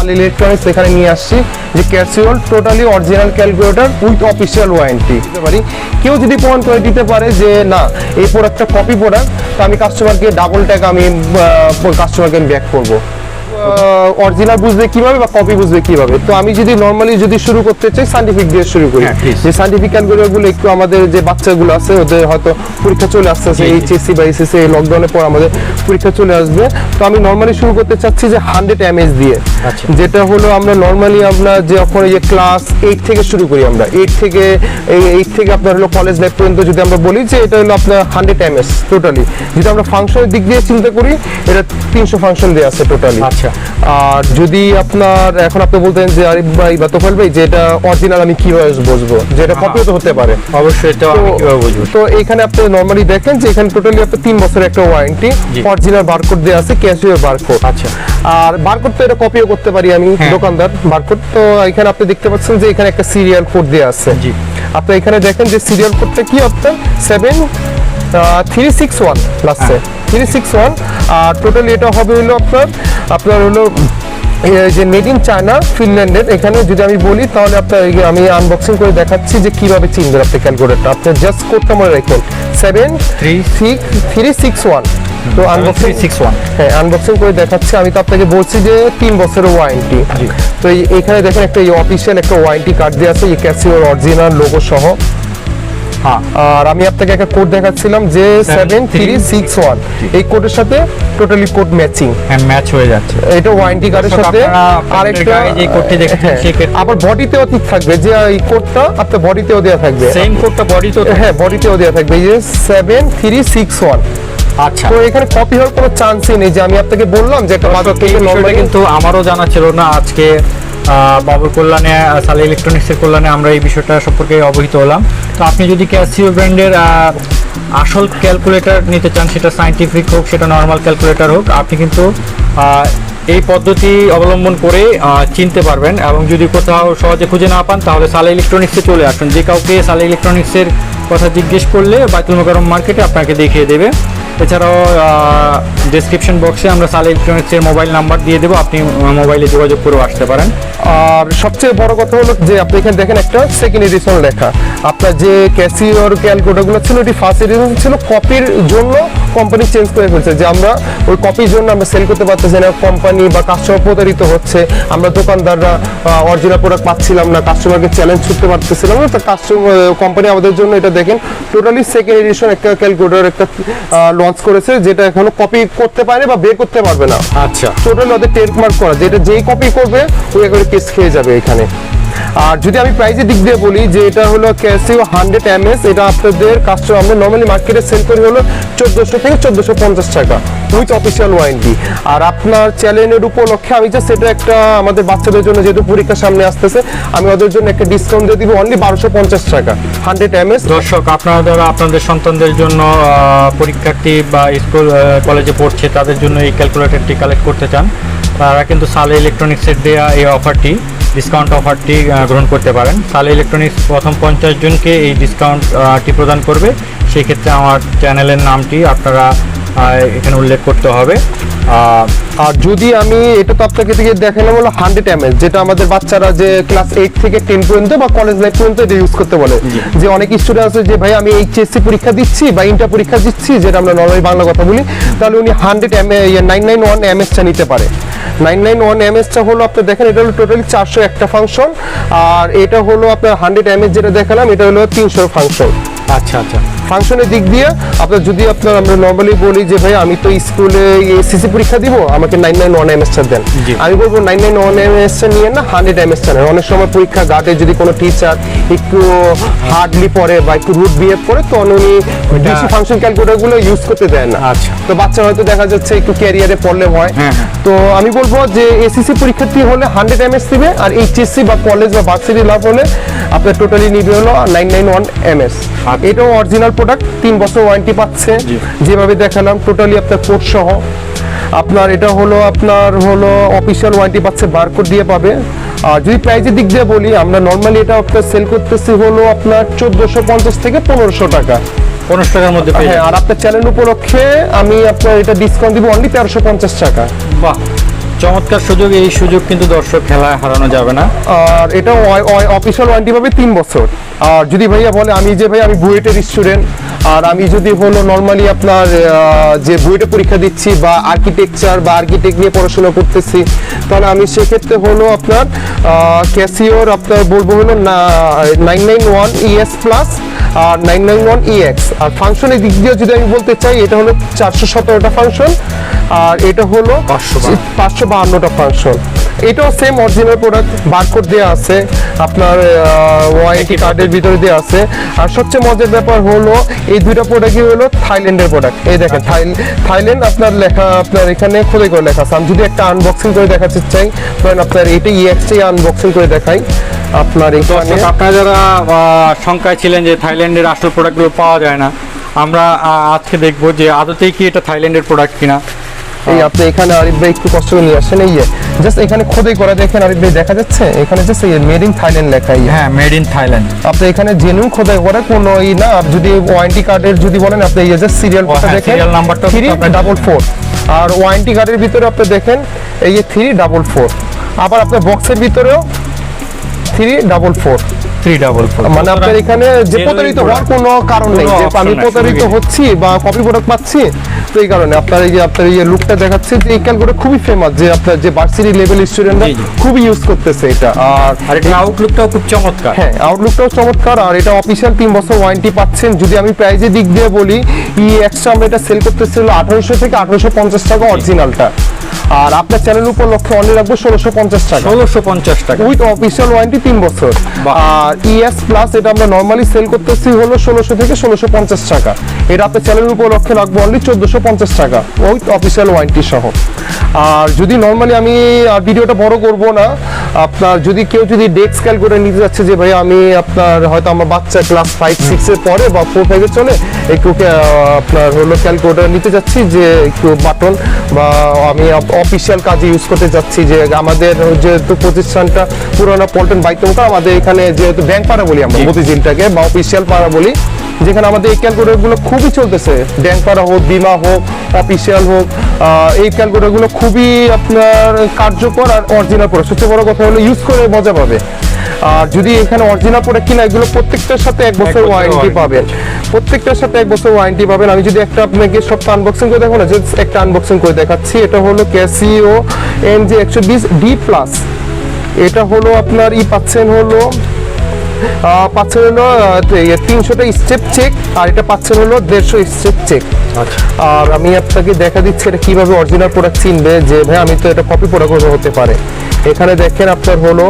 সালি ইলেকট্রনিক্স এখানে নিয়ে আসছি যে ক্যাসিওর totally original calculator with official warranty দিতে পারি। কেউ যদি প্রমাণ করে দিতে পারে যে না এই প্রোডাক্টটা কপি প্রোডাক্ট, তো আমি কাস্টমারকে ডাবল টাকা আমি কাস্টমারকে ব্যাক করবো। অরিজিনাল বুঝবে কিভাবে বা কপি বুঝবে কিভাবে? তো আমি যদি নরমালি যদি শুরু করতে চাই সায়েন্টিফিক দিয়ে শুরু করি, যে সায়েন্টিফিক ক্যালকুলেটরগুলো একটু আমাদের যে বাচ্চাগুলো আছে ওদের হয়তো পরীক্ষা চলে আসতেছে, এইচএসসি বা এসএসসি লকডাউনের পর আমাদের পরীক্ষা চলে আসবে। তো আমি নরমালি শুরু করতে চাচ্ছি যে 100 mAh দিয়ে, যেটা হলো আমরা নরমালি আমরা যখন এই ক্লাস 8 থেকে শুরু করি, আমরা 8 থেকে আপনার হলো কলেজ লাইফ পর্যন্ত যদি আমরা বলি যে এটা হলো আপনার 100 mAh টোটালি। যদি আমরা ফাংশনের দিক দিয়ে চিন্তা করি এটা 300 ফাংশন দেওয়া আছে টোটালি। আর যদি আপনার এখন আপনি বলতেন যে আরিফ ভাই বা তোফায়েল ভাই যে এটা অরিজিনাল আমি কিভাবে বুঝবো, যে এটা কপিও তো হতে পারে। অবশ্যই এটা আমি কিভাবে বুঝবো? তো এখানে আপনি নরমালি দেখেন যে এখানে টোটালি আপনি 3 বছরের একটা ওয়ারেন্টি, অরিজিনাল বারকোড দেওয়া আছে, ক্যাশিওর বারকোড। আচ্ছা, আর বারকোড তো এটা কপিও করতে পারি আমি দোকানদার বারকোড। তো এখানে আপনি দেখতে পাচ্ছেন যে এখানে একটা সিরিয়াল কোড দেওয়া আছে। জি, আপনি এখানে দেখেন যে সিরিয়াল কোডটা কি আপনার 7361 লাস্টে 361। আর টোটালি এটা হবে হলো আপনার হলো যে মেড ইন চায়না ফিনল্যান্ডের। এখানে যদি আমি বলি তাহলে আপনার আমি আনবক্সিং করে দেখাচ্ছি যে কিভাবে চিনবেন আপনি ক্যালকুলেটরটা। আপনি জাস্ট কোডটা মনে রাখেন 73361। তো আনবক্সিং করে দেখাচ্ছি। আমি তো আপনাকে বলছি যে 3 বছরের ওয়ারেন্টি। তো এইখানে দেখেন একটা অফিসিয়াল একটা ওয়ারেন্টি কার্ড দেওয়া আছে, এই ক্যাসিওর অরিজিনাল লোগো সহ। আর আমি আপনাকে একটা কোড দেখাচ্ছিলাম যে 7361, এই কোডের সাথে টোটালি কোড ম্যাচিং ম্যাচ হয়ে যাচ্ছে এটা ওয়ারেন্টি কার্ডের সাথে। আরেকটা যে কোডটি দেখেছেন আবার বডিতেও ঠিক থাকবে, যে এই কোডটা আপনার বডিতেও দেওয়া থাকবে, সেম কোডটা বডিতেও, হ্যাঁ বডিতেও দেওয়া থাকবে, এই যে 7361। আচ্ছা, তো এখানে কপি হওয়ার কোনো চান্সই নেই। যে আমি আপনাকে বললাম যে একটা বাজার থেকে নরমালি, কিন্তু আমারও জানা ছিল না। আজকে বাবুর কল্যাণে, সালি ইলেকট্রনিক্সের কল্যাণে আমরা এই বিষয়টা সম্পর্কে অবহিত হলাম। তো আপনি যদি ক্যাসিও ব্র্যান্ডের আসল ক্যালকুলেটর নিতে চান, সেটা সায়েন্টিফিক হোক সেটা নর্মাল ক্যালকুলেটর হোক, আপনি কিন্তু এই পদ্ধতি অবলম্বন করে চিনতে পারবেন। এবং যদি কোথাও সহজে খুঁজে না পান তাহলে সালি ইলেকট্রনিক্সে চলে আসুন। যে কাউকে সালি ইলেকট্রনিক্সের কথা জিজ্ঞেস করলে বাইতুল মোকাররম মার্কেটে আপনাকে দেখিয়ে দেবে। এছাড়াও ডেসক্রিপশন বক্সে আমরা সালি ইলেকট্রনিক্সের মোবাইল নাম্বার দিয়ে দেবো, আপনি মোবাইলে যোগাযোগ করেও আসতে পারেন। আর সবচেয়ে বড় কথা হলো যে আপনি এখানে দেখেন একটা সেকেন্ড এডিশন লেখা। আপনার যে ক্যাসিওর ক্যালকুলেটরগুলো ছিল এটি ফার্স্ট এডিশন ছিল, কপির জন্য কোম্পানি চেঞ্জ করে ফেলছে, যে আমরা ওই কপির জন্য আমরা সেল করতে পারতেছি না, কোম্পানি বা কাস্টমার প্রতারিত হচ্ছে, আমরা দোকানদাররা অরিজিনাল প্রোডাক্ট পাচ্ছিলাম না, কাস্টমারকে চ্যালেঞ্জ করতে পারতেছিলাম না। তো কাস্টমার কোম্পানি আমাদের জন্য এটা দেখেন টোটালি সেকেন্ড এডিশন একটা ক্যালকুলেটর একটা লঞ্চ করেছে, যেটা এখনো কপি করতে পারে বা বের করতে পারবে না। আচ্ছা, টোটালি ওদের ট্রেডমার্ক করা, যেটা যেই কপি করবে ওই একবারে কেস খেয়ে যাবে এখানে। আর যদি আমি প্রাইসের দিক দিয়ে বলি যে এটা হলো ক্যাসিও 100 mAh, এটা আপনাদের কাস্টমার আমরা নর্মালি মার্কেটে সেল করি হলো 1400 থেকে 1450 টাকা উইথ অফিসিয়াল ওয়ারেন্টি। আর আপনার চ্যালেঞ্জের উপলক্ষে আমি জাস্ট এটা একটা আমাদের বাচ্চাদের জন্য যেহেতু পরীক্ষা সামনে আসতেছে, আমি ওদের জন্য একটা ডিসকাউন্ট দিয়ে দিব অনলি 1250 টাকা 100 mAh। দর্শক, আপনারা যারা আপনাদের সন্তানদের জন্য পরীক্ষার্থী বা স্কুল কলেজে পড়ছে তাদের জন্য এই ক্যালকুলেটরটি কালেক্ট করতে চান, তারা কিন্তু সালি ইলেকট্রনিক্সের দেয়া এই অফারটি, ডিসকাউন্ট অফারটি গ্রহণ করতে পারেন। সালি ইলেকট্রনিক্স প্রথম 50 জনকে এই ডিসকাউন্টটি প্রদান করবে। সেই ক্ষেত্রে আমার চ্যানেলের নামটি আপনারা এখানে উল্লেখ করতে হবে। আর যদি আমি এটা তো আপনাকে থেকে দেখালাম হলো 100 mAh, যেটা আমাদের বাচ্চারা যে ক্লাস 8 থেকে 10 পর্যন্ত বা কলেজ লাইফ পর্যন্ত এটা ইউজ করতে বলে। যে অনেক স্টুডেন্ট আছে যে ভাই আমি এইচএসসি পরীক্ষা দিচ্ছি বা ইন্টার পরীক্ষা দিচ্ছি, যেটা আমরা নরমালি বাংলা কথা বলি, তাহলে উনি 991 mAh নিতে পারে। 991 mAh হলো আপনি দেখেন এটা হলো টোটালি 401টা ফাংশন। আর এটা হলো আপনার 100 mAh যেটা দেখালাম এটা হলো 300 ফাংশন। আচ্ছা আচ্ছা, ফাংশনের দিক দিয়ে আপনার যদি আপনার আমরা নর্মালি বলি যে ভাই আমি তো স্কুলে এসএসসি পরীক্ষা দিব, আমাকে 991 mAh দেন, আমি বলবো 991 mAh নিয়ে না 100 mAh নেন। অনেক সময় পরীক্ষা গার্ডে যদি কোনো টিচার একটু হার্ডলি পড়ে বা একটু রুড বিহেভ করে, তো উনি বেশি ফাংশন ক্যালকুলেটরগুলো ইউজ করতে দেন না। আচ্ছা, তো বাচ্চা হয়তো দেখা যাচ্ছে একটু ক্যারিয়ারে প্রবলেম হয়। তো আমি বলবো যে এসএসসি পরীক্ষার্থী হলে 100 mAh দিবে, আর এইচএসসি বা কলেজ বা ভার্সিটি লাভ হলে আপনার টোটালি নিবে হলো 991 mAh। এটাও অরিজিনাল প্রোডাক্ট, 3 বছর ওয়ারেন্টি পাচ্ছে যেভাবে দেখালাম, টোটালি আপনার কোড সহ। আপনার এটা হলো আপনার হলো অফিসিয়াল ওয়ারেন্টি পাচ্ছে, বারকোড দিয়ে পাবে। আর যদি প্রাইসের দিক দিয়ে বলি, আমরা নর্মালি এটা আপনার সেল করতেছি হলো আপনার 1450 থেকে 1500 টাকা, 1500 টাকার মধ্যে। হ্যাঁ, আর আপনার চ্যানেল উপলক্ষে আমি আপনার এটা ডিসকাউন্ট দিব অনলি 1350 টাকা। বাহ, চমৎকার সুযোগ, এই সুযোগ কিন্তু দর্শক খেলায় হারানো যাবে না। আর এটা অফিসিয়াল ওয়ারেন্টি পাবে 3 বছর। আর যদি ভাইয়া বলে আমি বুয়েটের স্টুডেন্ট, আর আমি যদি হলো নর্মালি আপনার যে বুয়েটে পরীক্ষা দিচ্ছি বা আর্কিটেকচার বা আর্কিটেক্ট নিয়ে পড়াশোনা করতেছি, তাহলে আমি সেক্ষেত্রে হলো আপনার ক্যাসিওর আপনার বলবো হলো 991 ES প্লাস আর 991 EX। আর ফাংশনের দিক দিয়ে যদি আমি বলতে চাই, এটা হলো 417টা ফাংশন আর এটা হলো 552টা ফাংশন। এটাও সেম অরিজিনাল প্রোডাক্ট, বারকোড দেওয়া আছে আপনার ওয়ারেন্টি কার্ডের ভিতরে দেওয়া আছে। আর সবচেয়ে মজার ব্যাপার হলো এই দুইটা প্রোডাক্টই হলো থাইল্যান্ডের প্রোডাক্ট। এই দেখেন থাইল্যান্ড আপনার লেখা, আপনার এখানে খোদাই করে লেখা আছে। আমি যদি একটা আনবক্সিং করে দেখাতে চাই, ধরেন আপনার এটা EX-টাই আনবক্সিং করে দেখাই আপনার এখানে। আপনারা যারা শঙ্কায় ছিলেন যে থাইল্যান্ডের আসল প্রোডাক্টগুলো পাওয়া যায় না, আমরা আজকে দেখবো যে আদতেই কি এটা থাইল্যান্ডের প্রোডাক্ট কিনা। এই আপনি এখানে আরিফ ভাই একটু কষ্ট করে নিয়ে আসেন, এই জাস্ট এখানে খোদাই করা দেখেন আরিফ ভাই, দেখা যাচ্ছে এখানে জাস্ট মেড ইন থাইল্যান্ড লেখা। হ্যাঁ, মেড ইন থাইল্যান্ড। আপনি এখানে জেনুইন খোদাই করা কোনো না। যদি ওয়ারেন্টি কার্ডের যদি বলেন, আপনি এই জাস্ট সিরিয়াল দেখেন, সিরিয়াল নাম্বারটা 344। আর ওয়ারেন্টি কার্ডের ভিতরে আপনি দেখেন এই যে 344। আবার আপনার বক্সের ভিতরেও 344। মানে আপনার এখানে যে প্রতারিত হওয়ার কোনো কারণ নেই, যে আমি প্রতারিত হচ্ছি বা কপি প্রোডাক্ট পাচ্ছি। তো এই কারণে আপনার এই লুকটা দেখাচ্ছে যে এই ক্যালকুলেটর খুবই ফেমাস, যে আপনার যে ভার্সিটি লেভেল স্টুডেন্টরা খুবই ইউজ করতেছে এটা। আর এটা আউটলুকটাও খুব চমৎকার। হ্যাঁ, আউটলুকটাও চমৎকার। আর এটা অফিসিয়াল 3 বছর ওয়ারেন্টি পাচ্ছেন। যদি আমি প্রাইজের দিক দিয়ে বলি, EX আমরা এটা সেল করতেছিল 1800 থেকে 1850 টাকা অরিজিনালটা। আর আপনার চ্যানেল উপলক্ষে অনলি রাখবো 1650 টাকা। 1650 টাকা উইথ অফিসিয়াল ওয়ারেন্টি 3 বছর। আর ES প্লাস এটা আমরা নরমালি সেল করতেছি হলো 1600 থেকে 1650 টাকা। এটা আপনার চ্যানেল উপলক্ষে রাখবো অনলি 1450 টাকা উইথ অফিসিয়াল ওয়ারেন্টি সহ। আর যদি নরমালি আমি ভিডিওটা বড় করব না, আপনার যদি কেউ ডেস্ক ক্যালকুলেটর নিতে যাচ্ছে, যে ভাই আমি আপনার হয়তো আমার বাচ্চা ক্লাস 5-6 এ পড়ে বা 4-5 এ চলে, একটু আপনার হলো ক্যালকুলেটর নিতে যাচ্ছি, যে একটু বাটন বা আমি অফিসিয়াল কাজে ইউজ করতে যাচ্ছি, যে আমাদের যেহেতু প্রতিষ্ঠানটা পুরোনো পল্টন বাইতমকা, আমাদের এখানে যেহেতু ব্যাংক পাড়া বলি আমরা মতিঝিলটাকে, বা অফিসিয়াল পাড়া বলি, যেখানে আমাদের এই ক্যালকুলেটরগুলো খুবই চলতেছে। ব্যাংক পাড়া হোক, বিমা হোক, অফিসিয়াল হোক, এই ক্যালকুলেটরগুলো খুবই আপনার কার্যকর আর অরিজিনাল প্রোডাক্ট। সবচেয়ে বড় কথা হলো ইউজ করে মজা পাবে। আর যদি এখানে অরিজিনাল প্রোডাক্ট কিনা, এগুলো প্রত্যেকটার সাথে 1 বছর ওয়ারেন্টি পাবেন। প্রত্যেকটার সাথে 1 বছর ওয়ারেন্টি পাবেন। আমি যদি একটা আপনাকে সবটা আনবক্সিং করে দেখাবো না, জাস্ট একটা আনবক্সিং করে দেখাচ্ছি। এটা হলো ক্যাসিও NG120D প্লাস। এটা হলো আপনার পাচ্ছেন হলো 300টা স্টেপ চেক, আর এটা পাচ্ছেন হলো 150 স্টেপ চেক। আর আমি আপনাকে দেখা দিচ্ছি এটা কিভাবে অরিজিনাল প্রোডাক্ট চিনবে, যে ভাই আমি তো এটা কপি প্রোডাক্ট হতে পারে। এখানে দেখেন আপনার হলো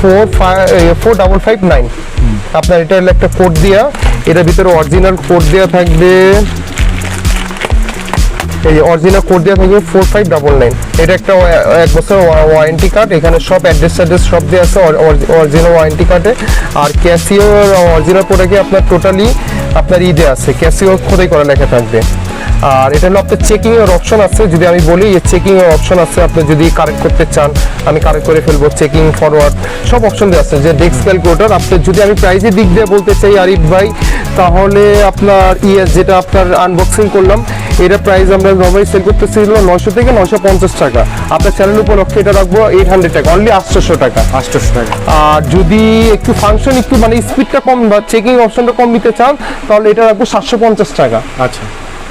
4559। আপনার এটা হলো একটা কোড দেয়া, এটার ভিতরে অরিজিনাল কোড দেয়া থাকবে। এই অরিজিনাল কোড দেওয়া থাকবে 4599। এটা একটা 1 বছর ওয়ারেন্টি কার্ড। এখানে সব অ্যাড্রেস সব দেওয়া আছে অরিজিনাল ওয়ারেন্টি কার্ডে। আর ক্যাসিওর অরিজিনাল প্রোডাক্টে আপনার টোটালি আপনার দেওয়া আছে, ক্যাসিওর খোদাই করা লেখা থাকবে। আর এটা হলো আপনার চেকিং এর অপশন আছে। যদি আমি বলি এই চেকিং এর অপশন আছে, আপনি যদি কারেক্ট করতে চান আমি কারেক্ট করে ফেলবো। চেকিং, ফরওয়ার্ড সব অপশন দেওয়া আছে। যে ডেস্ক ক্যালকুলেটর আপনি যদি আমি প্রাইজের দিক দিয়ে বলতে চাই আরিফ ভাই, তাহলে আপনার যেটা আপনার আনবক্সিং করলাম, এটা প্রাইস আমরা নরমালি সেল করতেছিল 900 থেকে 950 টাকা। আপনার চ্যানেল উপলক্ষে এটা রাখবো 800 টাকা, অনলি 800 টাকা। 800 টাকা। আর যদি একটু ফাংশন একটু মানে স্পিডটা কম বা চেকিং অপশনটা কম নিতে চান, তাহলে এটা রাখবো 750 টাকা। আচ্ছা,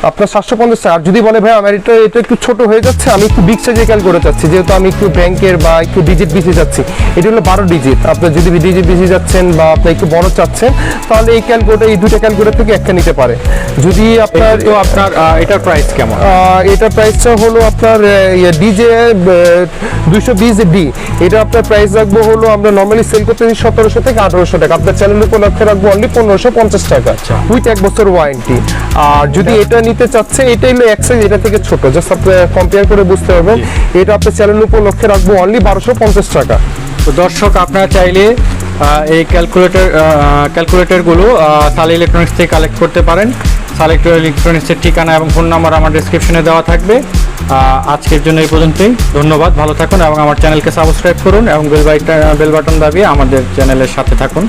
আপনার 750 টাকা। আর যদি বলে ভাই আমার এটা একটু ছোট হয়ে যাচ্ছে, আমি একটু বিগ সাইজে ক্যালকুলেটর চাচ্ছি, যেহেতু আমি একটু ব্যাংকের বা একটু ডিজিট বেশি যাচ্ছি, এটা হলো 12 ডিজিট। আপনার যদি ডিজিট বেশি যাচ্ছেন বা আপনি একটু বড় চাচ্ছেন, তাহলে এই ক্যালকুলেটর, এই দুটো ক্যালকুলেটর থেকে একটা নিতে পারে। যদি আপনার এটার প্রাইস কেমন? এটার প্রাইসটা হলো আপনার ডিজে 220D। এটা আপনার প্রাইস রাখবো হলো, আমরা নর্মালি সেল করতেছি 1700 থেকে 1800 টাকা। আপনার চ্যানেল উপলক্ষে রাখবো অনলি 1550 টাকা উইথ 1 বছর ওয়ারেন্টি। আর যদি এটা নিতে চাচ্ছে, এটা হলো এক সাইজ, এটা থেকে ছোট, জাস্ট আপনি কম্পেয়ার করে বুঝতে পারবেন। এটা আপনার চ্যানেল উপলক্ষে রাখবো অনলি 1250 টাকা। তো দর্শক, আপনারা চাইলে এই ক্যালকুলেটরগুলো সালে ইলেকট্রনিক্স থেকে কালেক্ট করতে পারেন। সালে ইলেকট্রনিক্সের ঠিকানা এবং ফোন নাম্বার আমার ডেসক্রিপশনে দেওয়া থাকবে। আজকের জন্য এই পর্যন্তই। ধন্যবাদ, ভালো থাকুন এবং আমার চ্যানেলকে সাবস্ক্রাইব করুন এবং বেল বাটন দাবিয়ে আমাদের চ্যানেলের সাথে থাকুন।